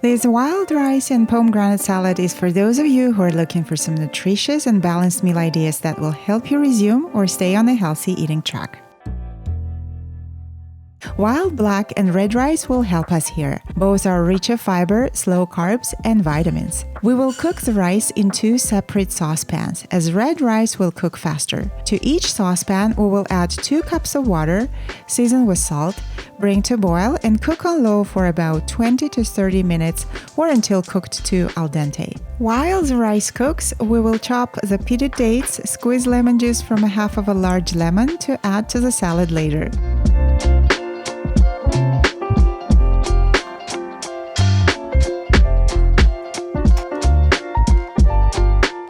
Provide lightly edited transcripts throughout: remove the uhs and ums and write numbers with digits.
This wild rice and pomegranate salad is for those of you who are looking for some nutritious and balanced meal ideas that will help you resume or stay on a healthy eating track. Wild black and red rice will help us here. Both are rich of fiber, slow carbs, and vitamins. We will cook the rice in 2 separate saucepans, as red rice will cook faster. To each saucepan, we will add 2 cups of water, season with salt, bring to boil, and cook on low for about 20 to 30 minutes or until cooked to al dente. While the rice cooks, we will chop the pitted dates, squeeze lemon juice from a half of a large lemon to add to the salad later.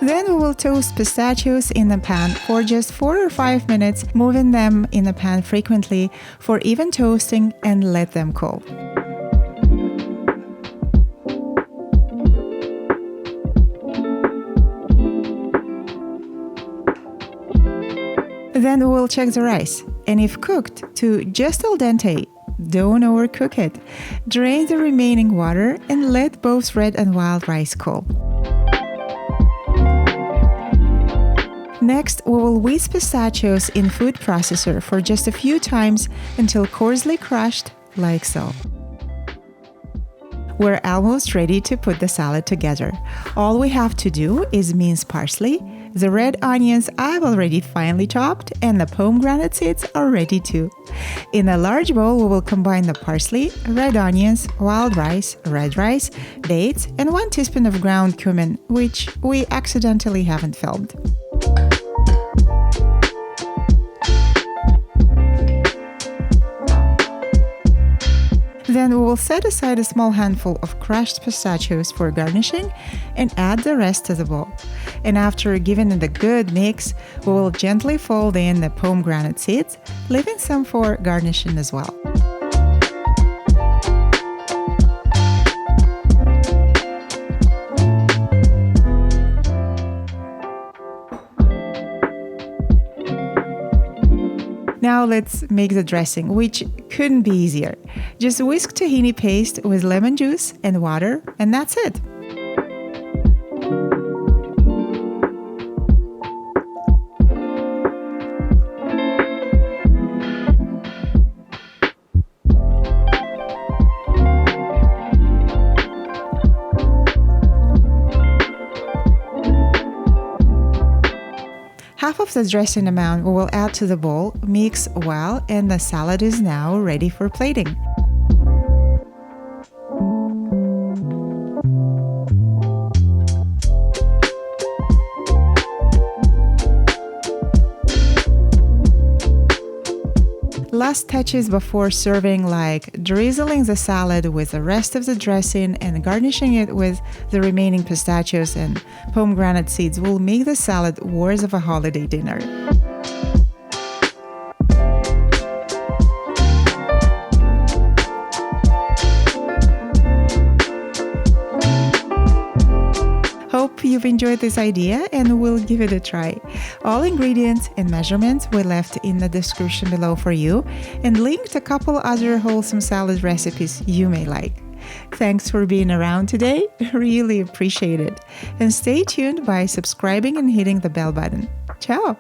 Then we will toast pistachios in the pan for just 4 or 5 minutes, moving them in the pan frequently for even toasting and let them cool. Then we will check the rice, and if cooked to just al dente, don't overcook it. Drain the remaining water and let both red and wild rice cool. Next, we will whisk pistachios in food processor for just a few times until coarsely crushed, like so. We're almost ready to put the salad together. All we have to do is mince parsley. The red onions I've already finely chopped, and the pomegranate seeds are ready too. In a large bowl, we will combine the parsley, red onions, wild rice, red rice, dates, and 1 teaspoon of ground cumin, which we accidentally haven't filmed. Then we will set aside a small handful of crushed pistachios for garnishing and add the rest to the bowl. And after giving it a good mix, we will gently fold in the pomegranate seeds, leaving some for garnishing as well. Now let's make the dressing, which couldn't be easier. Just whisk tahini paste with lemon juice and water, and that's it. Half of the dressing amount we will add to the bowl, mix well, and the salad is now ready for plating. Last touches before serving, like drizzling the salad with the rest of the dressing and garnishing it with the remaining pistachios and pomegranate seeds, will make the salad worthy of a holiday dinner. Hope you've enjoyed this idea and will give it a try. All ingredients and measurements we left in the description below for you, and linked a couple other wholesome salad recipes you may like. Thanks for being around today, really appreciate it. And stay tuned by subscribing and hitting the bell button. Ciao!